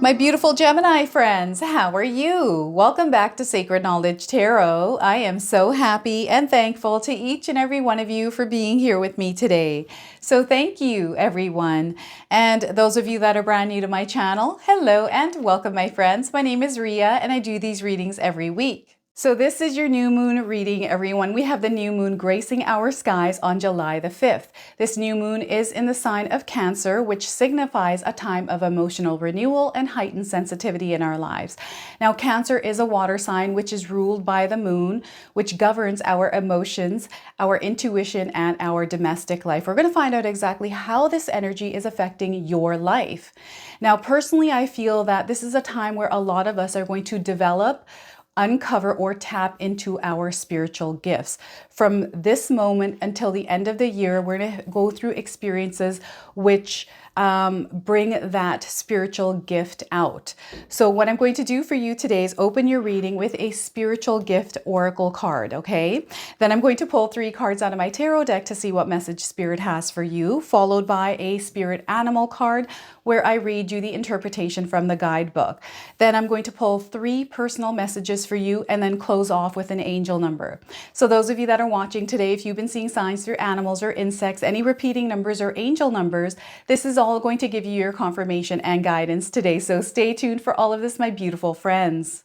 My beautiful Gemini friends, how are you? Welcome back to Sacred Knowledge Tarot. I am so happy and thankful to each and every one of you for being here with me today. So thank you, everyone. And those of you that are brand new to my channel, hello and welcome, my friends. My name is Ria and I do these readings every week. So this is your new moon reading, everyone. We have the new moon gracing our skies on July the 5th. This new moon is in the sign of Cancer, which signifies a time of emotional renewal and heightened sensitivity in our lives. Now, Cancer is a water sign, which is ruled by the moon, which governs our emotions, our intuition, and our domestic life. We're going to find out exactly how this energy is affecting your life. Now, personally, I feel that this is a time where a lot of us are going to develop, uncover, or tap into our spiritual gifts. From this moment until the end of the year, we're going to go through experiences which bring that spiritual gift out. So what I'm going to do for you today is open your reading with a spiritual gift oracle card, okay? Then I'm going to pull 3 cards out of my tarot deck to see what message spirit has for you, followed by a spirit animal card where I read you the interpretation from the guidebook. Then I'm going to pull 3 personal messages for you and then close off with an angel number. So those of you that are watching today, if you've been seeing signs through animals or insects, any repeating numbers or angel numbers, this is all going to give you your confirmation and guidance today. So stay tuned for all of this, my beautiful friends.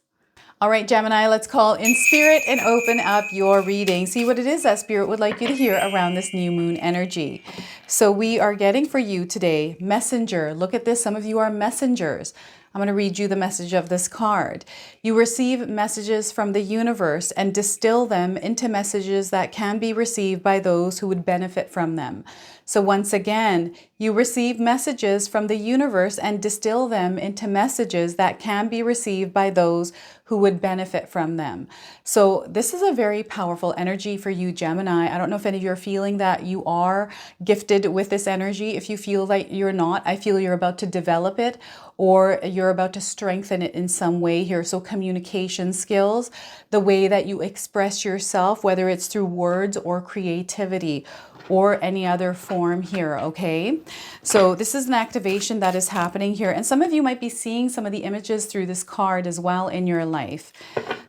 All right, Gemini, let's call in spirit and open up your reading. See what it is that spirit would like you to hear around this new moon energy. So we are getting for you today, messenger. Look at this. Some of you are messengers. I'm going to read you the message of this card. You receive messages from the universe and distill them into messages that can be received by those who would benefit from them. So once again, you receive messages from the universe and distill them into messages that can be received by those who would benefit from them. So this is a very powerful energy for you, Gemini. I don't know if any of you are feeling that you are gifted with this energy. If you feel like you're not, I feel you're about to develop it or you're about to strengthen it in some way here. So communication skills, the way that you express yourself, whether it's through words or creativity or any other form here, okay? So this is an activation that is happening here. And some of you might be seeing some of the images through this card as well in your life.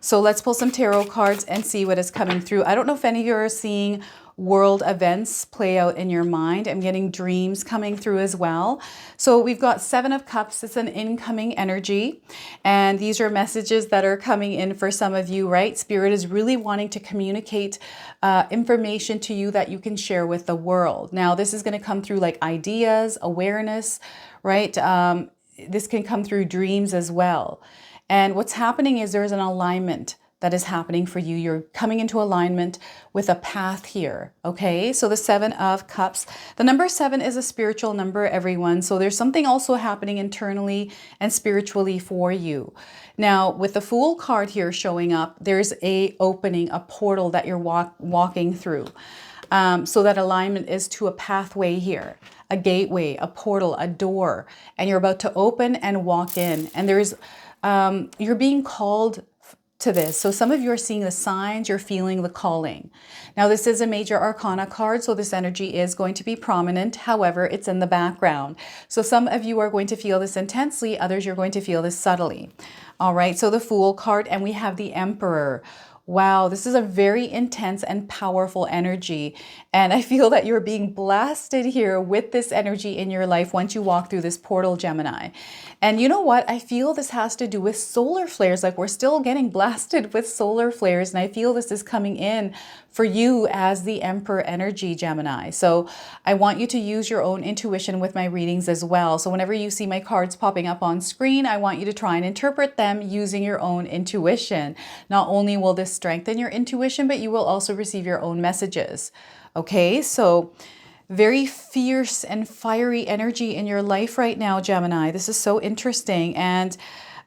So let's pull some tarot cards and see what is coming through. I don't know if any of you are seeing world events play out in your mind. I'm getting dreams coming through as well. So we've got 7 of Cups. It's an incoming energy. And these are messages that are coming in for some of you, right? Spirit is really wanting to communicate information to you that you can share with the world. Now, this is going to come through like ideas, awareness, right? This can come through dreams as well. And what's happening is there's an alignment that is happening for you. You're coming into alignment with a path here, okay? So the 7 of Cups. The number 7 is a spiritual number, everyone. So there's something also happening internally and spiritually for you. Now, with the Fool card here showing up, there's a opening, a portal that you're walking through. So that alignment is to a pathway here, a gateway, a portal, a door, and you're about to open and walk in. And there's, you're being called to this. So some of you are seeing the signs, you're feeling the calling. Now this is a major arcana card, so this energy is going to be prominent. However, it's in the background. So some of you are going to feel this intensely, others you're going to feel this subtly. All right, so the Fool card, and we have the Emperor. Wow, this is a very intense and powerful energy. And I feel that you're being blasted here with this energy in your life once you walk through this portal, Gemini. And you know what? I feel this has to do with solar flares. Like we're still getting blasted with solar flares. And I feel this is coming in for you as the Emperor energy, Gemini. So I want you to use your own intuition with my readings as well. So whenever you see my cards popping up on screen, I want you to try and interpret them using your own intuition. Not only will this strengthen your intuition, but you will also receive your own messages. Okay, so very fierce and fiery energy in your life right now, Gemini. This is so interesting. And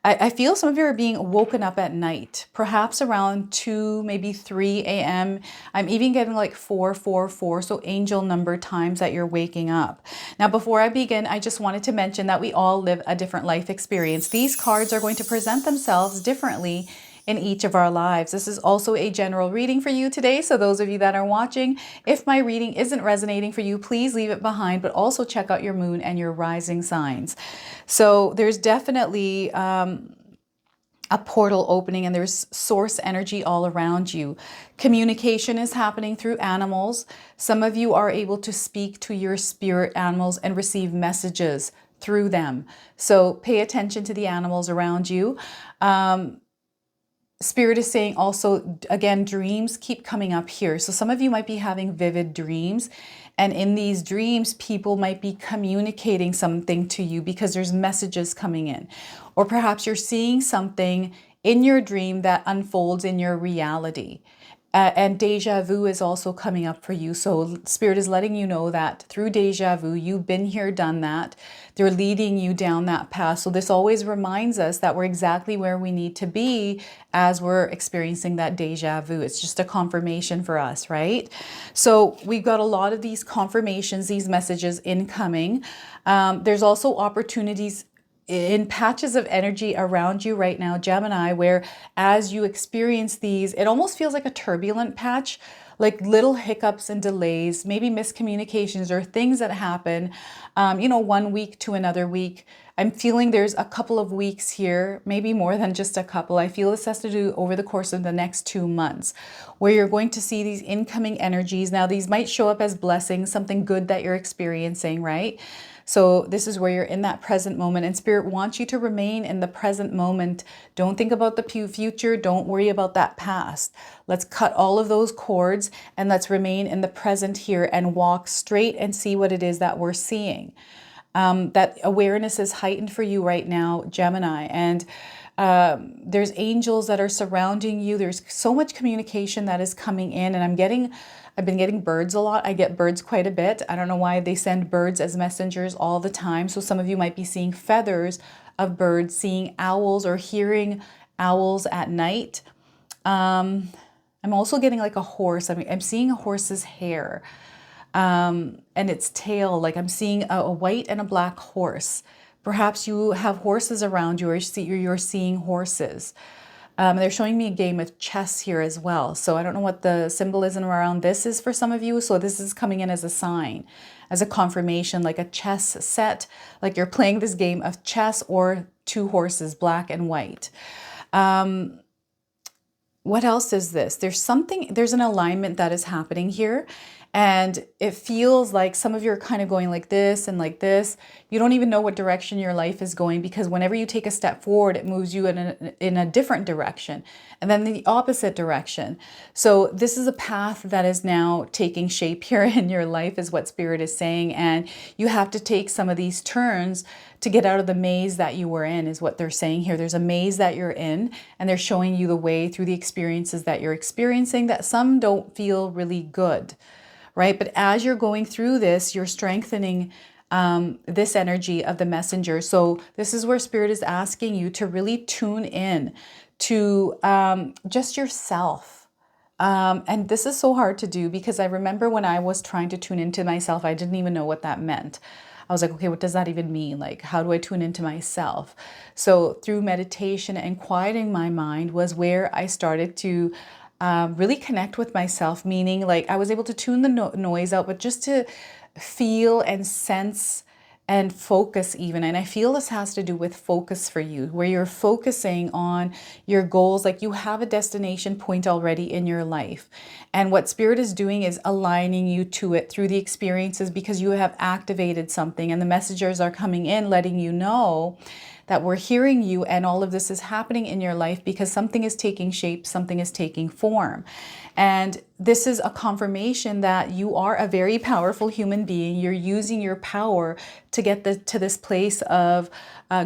I feel some of you are being woken up at night, perhaps around 2, maybe 3 a.m. I'm even getting like 444, so angel number times that you're waking up. Now, before I begin, I just wanted to mention that we all live a different life experience. These cards are going to present themselves differently in each of our lives. This is also a general reading for you today. So those of you that are watching, if my reading isn't resonating for you, please leave it behind, but also check out your moon and your rising signs. So there's definitely a portal opening, and there's source energy all around you. Communication is happening through animals. Some of you are able to speak to your spirit animals and receive messages through them. So pay attention to the animals around you. Spirit is saying also, again, dreams keep coming up here. So some of you might be having vivid dreams. And in these dreams, people might be communicating something to you because there's messages coming in. Or perhaps you're seeing something in your dream that unfolds in your reality. And deja vu is also coming up for you. So Spirit is letting you know that through deja vu, you've been here, done that. They're leading you down that path. So this always reminds us that we're exactly where we need to be as we're experiencing that deja vu. It's just a confirmation for us, right? So we've got a lot of these confirmations, these messages incoming. There's also opportunities in patches of energy around you right now, Gemini, where as you experience these, it almost feels like a turbulent patch, like little hiccups and delays, maybe miscommunications or things that happen, you know, 1 week to another week. I'm feeling there's a couple of weeks here, maybe more than just a couple. I feel this has to do over the course of the next 2 months, where you're going to see these incoming energies. Now, these might show up as blessings, something good that you're experiencing, right? So this is where you're in that present moment, and Spirit wants you to remain in the present moment. Don't think about the future. Don't worry about that past. Let's cut all of those cords and let's remain in the present here and walk straight and see what it is that we're seeing. That awareness is heightened for you right now, Gemini, and there's angels that are surrounding you. There's so much communication that is coming in, and I've been getting birds a lot. I get birds quite a bit. I don't know why they send birds as messengers all the time. So some of you might be seeing feathers of birds, seeing owls or hearing owls at night. I'm also getting like a horse. I'm seeing a horse's hair and its tail. Like I'm seeing a white and a black horse. Perhaps you have horses around you, or you're seeing horses. They're showing me a game of chess here as well. So I don't know what the symbolism around this is for some of you. So this is coming in as a sign, as a confirmation, like a chess set, like you're playing this game of chess, or 2 horses, black and white. What else is this? There's an alignment that is happening here. And it feels like some of you are kind of going like this and like this. You don't even know what direction your life is going, because whenever you take a step forward, it moves you in a different direction, and then the opposite direction. So this is a path that is now taking shape here in your life, is what Spirit is saying. And you have to take some of these turns to get out of the maze that you were in, is what they're saying here. There's a maze that you're in, and they're showing you the way through the experiences that you're experiencing, that some don't feel really good. Right? But as you're going through this, you're strengthening this energy of the messenger. So this is where Spirit is asking you to really tune in to just yourself. And this is so hard to do, because I remember when I was trying to tune into myself, I didn't even know what that meant. I was like, okay, what does that even mean? Like, how do I tune into myself? So through meditation and quieting my mind was where I started to really connect with myself, meaning like I was able to tune the noise out, but just to feel and sense and focus even. And I feel this has to do with focus for you, where you're focusing on your goals, like you have a destination point already in your life. And what Spirit is doing is aligning you to it through the experiences, because you have activated something, and the messengers are coming in letting you know that we're hearing you, and all of this is happening in your life because something is taking shape, something is taking form. And this is a confirmation that you are a very powerful human being. You're using your power to get to this place of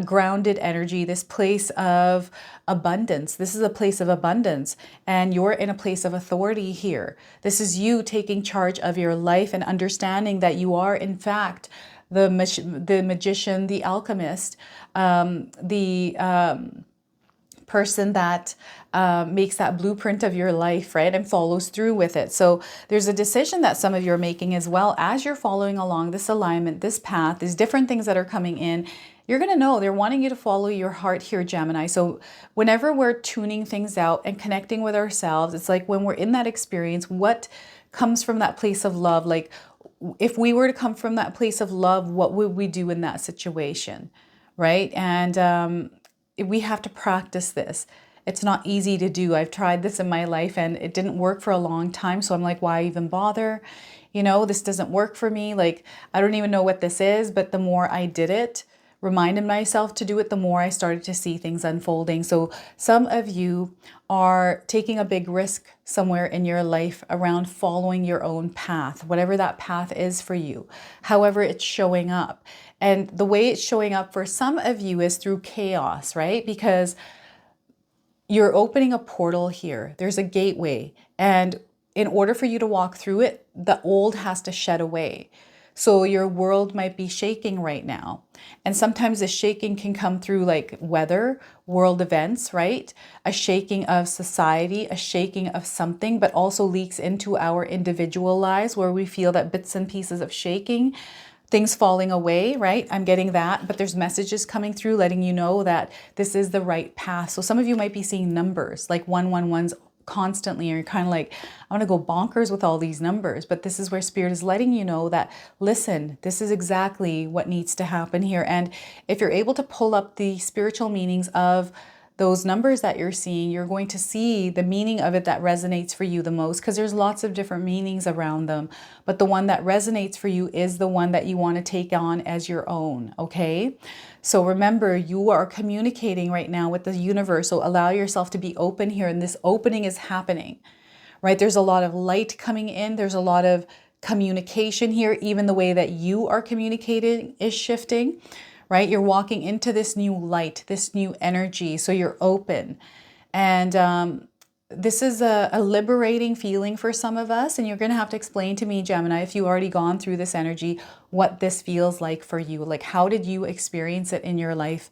grounded energy, this place of abundance. This is a place of abundance, and you're in a place of authority here. This is you taking charge of your life and understanding that you are, in fact, the magician, the alchemist, the person that makes that blueprint of your life, right? And follows through with it. So there's a decision that some of you are making as well as you're following along this alignment, this path, these different things that are coming in. You're going to know they're wanting you to follow your heart here, Gemini. So whenever we're tuning things out and connecting with ourselves, it's like when we're in that experience, what comes from that place of love? Like if we were to come from that place of love, what would we do in that situation, right? And we have to practice this. It's not easy to do. I've tried this in my life and it didn't work for a long time. So I'm like, why even bother? You know, this doesn't work for me. Like, I don't even know what this is. But the more I did it, reminded myself to do it, the more I started to see things unfolding. So some of you are taking a big risk somewhere in your life around following your own path, whatever that path is for you, however it's showing up. And the way it's showing up for some of you is through chaos, right? Because you're opening a portal here. There's a gateway. And in order for you to walk through it, the old has to shed away. So your world might be shaking right now. And sometimes the shaking can come through like weather, world events, right? A shaking of society, a shaking of something, but also leaks into our individual lives where we feel that bits and pieces of shaking, things falling away, right? I'm getting that, but there's messages coming through letting you know that this is the right path. So some of you might be seeing numbers like 111s constantly, and you're kind of like, I want to go bonkers with all these numbers. But this is where Spirit is letting you know that, listen, this is exactly what needs to happen here. And if you're able to pull up the spiritual meanings of those numbers that you're seeing, you're going to see the meaning of it that resonates for you the most, because there's lots of different meanings around them. But the one that resonates for you is the one that you want to take on as your own, okay? So remember, you are communicating right now with the universe. So allow yourself to be open here, and this opening is happening, right? There's a lot of light coming in. There's a lot of communication here. Even the way that you are communicating is shifting, right? You're walking into this new light, this new energy. So you're open. And this is a liberating feeling for some of us. And you're going to have to explain to me, Gemini, if you've already gone through this energy, what this feels like for you. Like, how did you experience it in your life?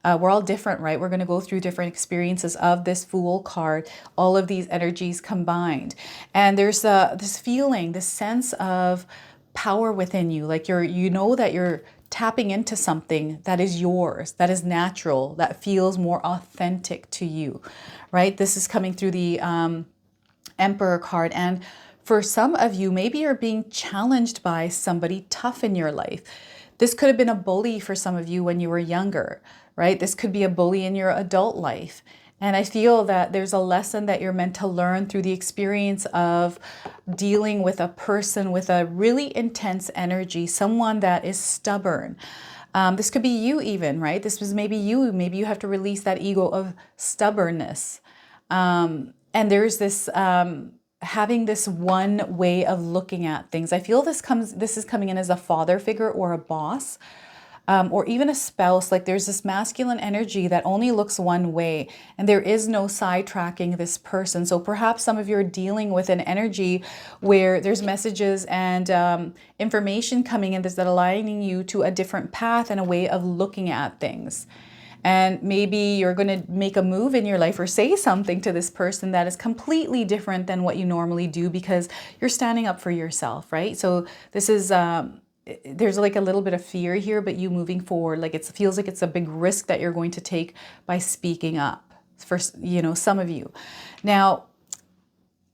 We're all different, right? We're going to go through different experiences of this Fool card, all of these energies combined. And there's this feeling, this sense of power within you. Like you know that you're tapping into something that is yours, that is natural, that feels more authentic to you, right? This is coming through the Emperor card. And for some of you, maybe you're being challenged by somebody tough in your life. This could have been a bully for some of you when you were younger, right? This could be a bully in your adult life. And I feel that there's a lesson that you're meant to learn through the experience of dealing with a person with a really intense energy, someone that is stubborn. This could be you even, right? This was maybe you. Maybe you have to release that ego of stubbornness. And there's this having this one way of looking at things. I feel this is coming in as a father figure or a boss. Or even a spouse. Like there's this masculine energy that only looks one way, and there is no sidetracking this person. So perhaps some of you are dealing with an energy where there's messages and information coming in that's aligning you to a different path and a way of looking at things. And maybe you're going to make a move in your life or say something to this person that is completely different than what you normally do because you're standing up for yourself, right? So this is there's like a little bit of fear here, but you moving forward, like it feels like it's a big risk that you're going to take by speaking up for, you know, some of you. Now,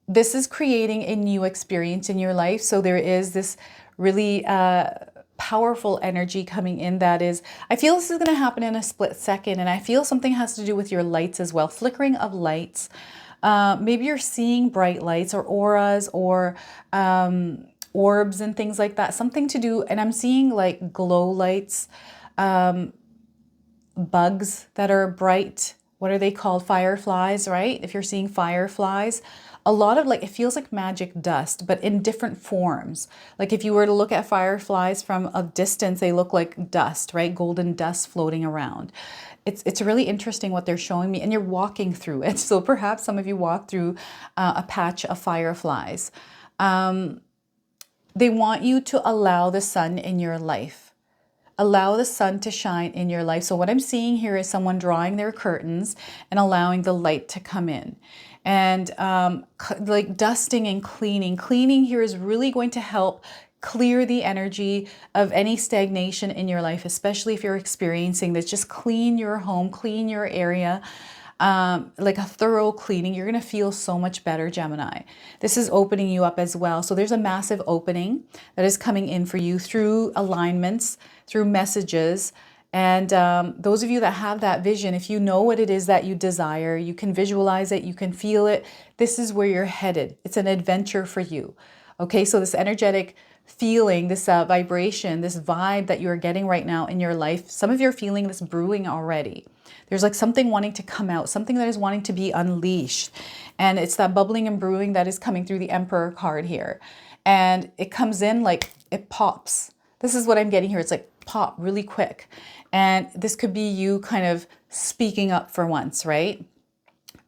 this is creating a new experience in your life. So there is this really powerful energy coming in that is, I feel this is going to happen in a split second. And I feel something has to do with your lights as well. Flickering of lights. Maybe you're seeing bright lights or auras or orbs and things like that, something to do. And I'm seeing like glow lights, bugs that are bright. What are they called? Fireflies, right? If you're seeing fireflies, a lot of like, it feels like magic dust, but in different forms. Like if you were to look at fireflies from a distance, they look like dust, right? Golden dust floating around. It's really interesting what they're showing me, and you're walking through it. So perhaps some of you walk through a patch of fireflies. They want you to allow the sun in your life. allow the sun to shine in your life. So what I'm seeing here is someone drawing their curtains and allowing the light to come in. And like dusting and cleaning. Cleaning here is really going to help clear the energy of any stagnation in your life, especially if you're experiencing this. Just clean your home, clean your area. Like a thorough cleaning, you're going to feel so much better, Gemini. This is opening you up as well. So there's a massive opening that is coming in for you through alignments, through messages. And those of you that have that vision, if you know what it is that you desire, you can visualize it, you can feel it. This is where you're headed. It's an adventure for you. Okay, so this energetic feeling, this vibration, this vibe that you're getting right now in your life, some of you are feeling this brewing already. There's like something wanting to come out, something that is wanting to be unleashed. And it's that bubbling and brewing that is coming through the Emperor card here. And it comes in like it pops. This is what I'm getting here. It's like pop really quick. And this could be you kind of speaking up for once, right?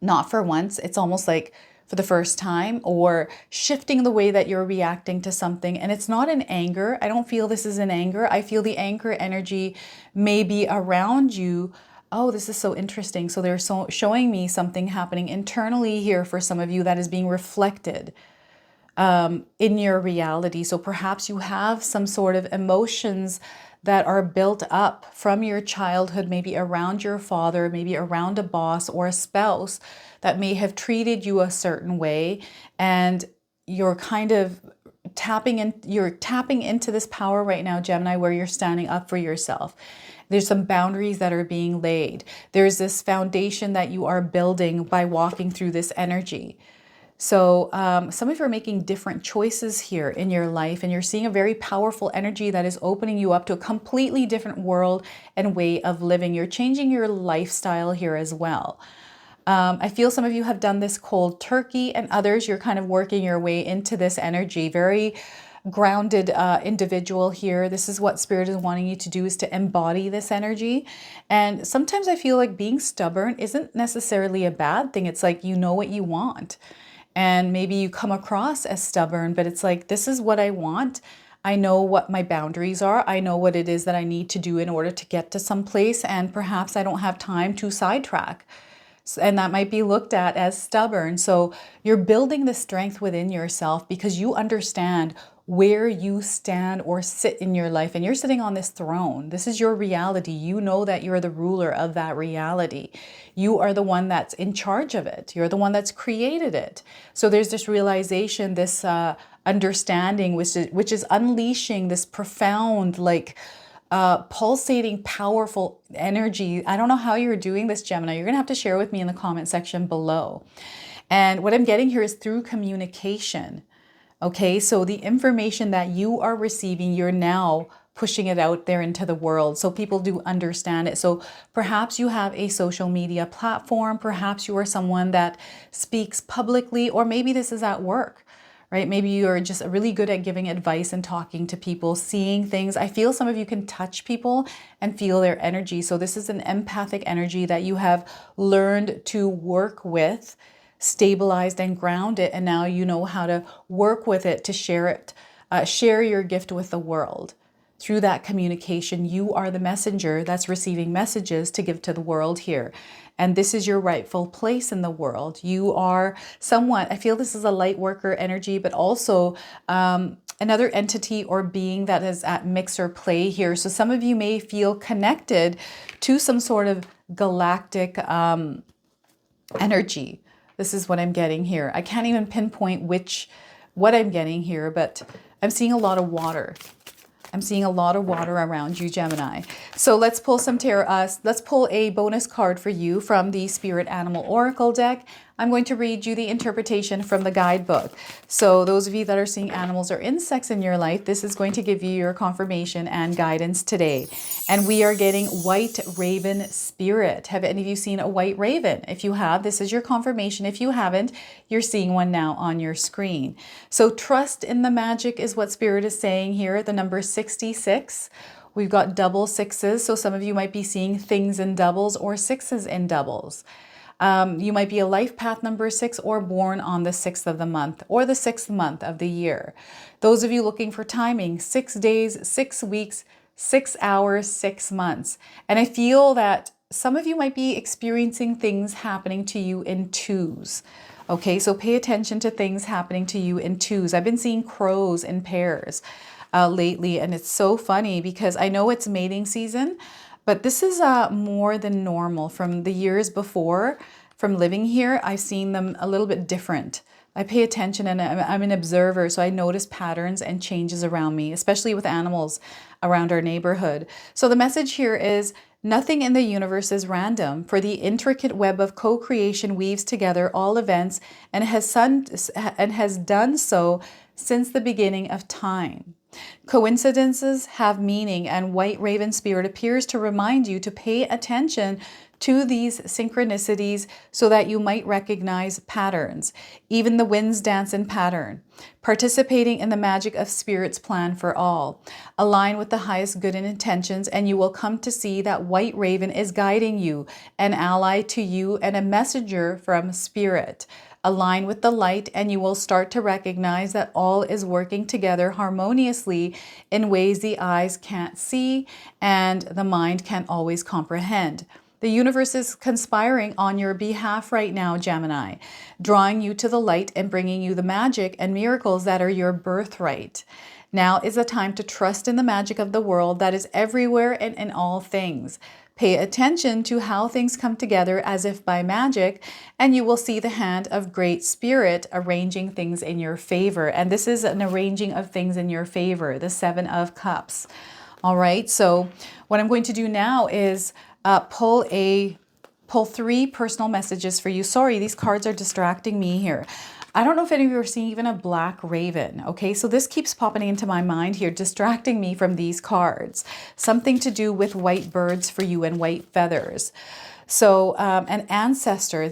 Not for once. It's almost like for the first time, or shifting the way that you're reacting to something. And it's not in anger. I don't feel this is in anger. I feel the anger energy may be around you. Oh, this is so interesting. So they're showing me something happening internally here for some of you that is being reflected in your reality. So perhaps you have some sort of emotions that are built up from your childhood, maybe around your father, maybe around a boss or a spouse that may have treated you a certain way. And you're kind of tapping into this power right now, Gemini, where you're standing up for yourself. There's some boundaries that are being laid. There's this foundation that you are building by walking through this energy. So some of you are making different choices here in your life, and you're seeing a very powerful energy that is opening you up to a completely different world and way of living. You're changing your lifestyle here as well. I feel some of you have done this cold turkey, and others you're kind of working your way into this energy. Very grounded individual here. This is what Spirit is wanting you to do, is to embody this energy. And sometimes I feel like being stubborn isn't necessarily a bad thing. It's like you know what you want. And maybe you come across as stubborn, but it's like, this is what I want. I know what my boundaries are. I know what it is that I need to do in order to get to some place. And perhaps I don't have time to sidetrack. And that might be looked at as stubborn. So you're building the strength within yourself because you understand where you stand or sit in your life, and you're sitting on this throne. This is your reality. You know that you're the ruler of that reality. You are the one that's in charge of it. You're the one that's created it. So there's this realization, this understanding, which is unleashing this profound, like pulsating, powerful energy. I don't know how you're doing this, Gemini. You're gonna have to share with me in the comment section below. And what I'm getting here is through communication. Okay, so the information that you are receiving, you're now pushing it out there into the world so people do understand it. So perhaps you have a social media platform, perhaps you are someone that speaks publicly, or maybe this is at work, right? Maybe you're just really good at giving advice and talking to people, seeing things. I feel some of you can touch people and feel their energy. So this is an empathic energy that you have learned to work with, stabilized and grounded, and now you know how to work with it to share it, share your gift with the world. Through that communication, you are the messenger that's receiving messages to give to the world here. And this is your rightful place in the world. You are somewhat, I feel this is a light worker energy, but also another entity or being that is at mix or play here. So some of you may feel connected to some sort of galactic energy. This is what I'm getting here. I can't even pinpoint what I'm getting here, but I'm seeing a lot of water. I'm seeing a lot of water around you, Gemini. So let's pull some tarot. Let's pull a bonus card for you from the Spirit Animal Oracle deck. I'm going to read you the interpretation from the guidebook. So those of you that are seeing animals or insects in your life, this is going to give you your confirmation and guidance today. And we are getting white raven spirit. Have any of you seen a white raven? If you have, this is your confirmation. If you haven't, you're seeing one now on your screen. So trust in the magic is what Spirit is saying here. The number 66. We've got double sixes. So some of you might be seeing things in doubles or sixes in doubles. You might be a life path number 6 or born on the 6th of the month or the 6th month of the year. Those of you looking for timing, 6 days, 6 weeks, 6 hours, 6 months. And I feel that some of you might be experiencing things happening to you in twos. Okay, so pay attention to things happening to you in twos. I've been seeing crows in pairs lately, and it's so funny because I know it's mating season, but this is more than normal. From the years before, from living here, I've seen them a little bit different. I pay attention and I'm an observer, so I notice patterns and changes around me, especially with animals around our neighborhood. So the message here is nothing in the universe is random, for the intricate web of co-creation weaves together all events and has done so since the beginning of time. Coincidences have meaning, and White Raven Spirit appears to remind you to pay attention to these synchronicities so that you might recognize patterns. Even the winds dance in pattern, participating in the magic of Spirit's plan for all. Align with the highest good and intentions, and you will come to see that White Raven is guiding you, an ally to you, and a messenger from Spirit. Align with the light, and you will start to recognize that all is working together harmoniously in ways the eyes can't see and the mind can't always comprehend. The universe is conspiring on your behalf right now, Gemini, drawing you to the light and bringing you the magic and miracles that are your birthright. Now is the time to trust in the magic of the world that is everywhere and in all things. Pay attention to how things come together as if by magic, and you will see the hand of Great Spirit arranging things in your favor. And this is an arranging of things in your favor, the Seven of Cups. All right, so what I'm going to do now is pull 3 personal messages for you. Sorry, these cards are distracting me here. I don't know if any of you are seeing even a black raven. Okay, so this keeps popping into my mind here, distracting me from these cards. Something to do with white birds for you and white feathers. So an ancestor,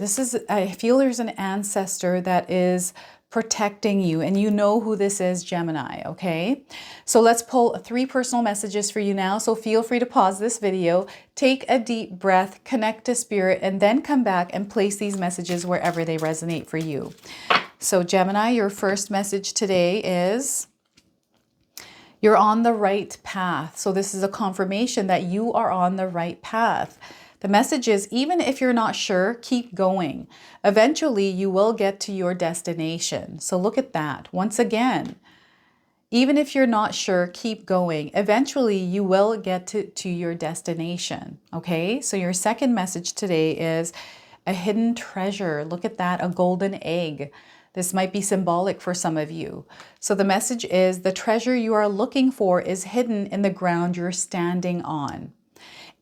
I feel there's an ancestor that is protecting you, and you know who this is, Gemini, okay? So let's pull 3 personal messages for you now. So feel free to pause this video, take a deep breath, connect to Spirit, and then come back and place these messages wherever they resonate for you. So Gemini, your first message today is you're on the right path. So this is a confirmation that you are on the right path. The message is, even if you're not sure, keep going. Eventually, you will get to your destination. So look at that. Once again, even if you're not sure, keep going. Eventually, you will get to your destination. Okay? So your second message today is a hidden treasure. Look at that, a golden egg. This might be symbolic for some of you. So the message is the treasure you are looking for is hidden in the ground you're standing on.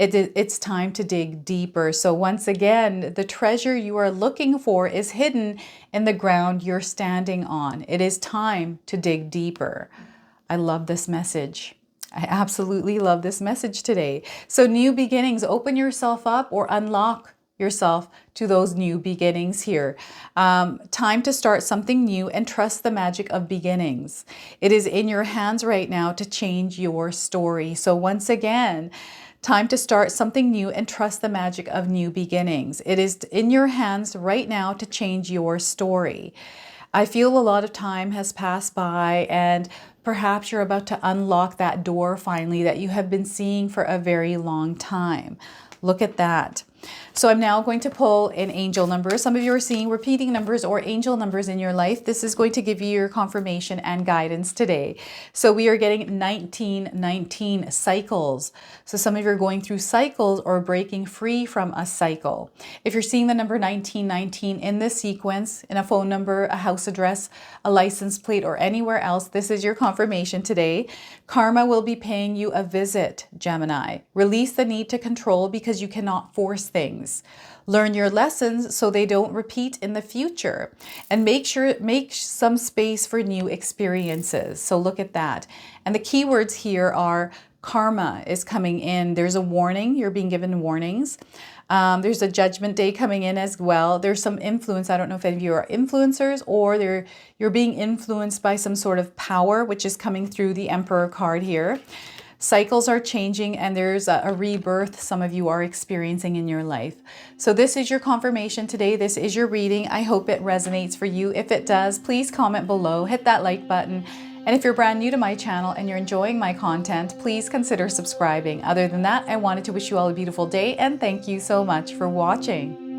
It's time to dig deeper. So once again, the treasure you are looking for is hidden in the ground you're standing on. It is time to dig deeper. I love this message. I absolutely love this message today. So new beginnings, open yourself up or unlock yourself to those new beginnings here. Time to start something new and trust the magic of beginnings. It is in your hands right now to change your story. So once again, time to start something new and trust the magic of new beginnings. It is in your hands right now to change your story. I feel a lot of time has passed by, and perhaps you're about to unlock that door finally that you have been seeing for a very long time. Look at that. So I'm now going to pull an angel number. Some of you are seeing repeating numbers or angel numbers in your life. This is going to give you your confirmation and guidance today. So we are getting 1919 cycles. So some of you are going through cycles or breaking free from a cycle. If you're seeing the number 1919 in this sequence, in a phone number, a house address, a license plate, or anywhere else, this is your confirmation today. Karma will be paying you a visit, Gemini. Release the need to control because you cannot force things. Learn your lessons so they don't repeat in the future, and make some space for new experiences. So look at that. And the keywords here are karma is coming in. There's a warning. You're being given warnings. There's a judgment day coming in as well. There's some influence. I don't know if any of you are influencers or you're being influenced by some sort of power, which is coming through the Emperor card here. Cycles are changing, and there's a rebirth some of you are experiencing in your life. So this is your confirmation today. This is your reading. I hope it resonates for you. If it does, please comment below, hit that like button, And if you're brand new to my channel and you're enjoying my content, please consider subscribing. Other than that, I wanted to wish you all a beautiful day and thank you so much for watching.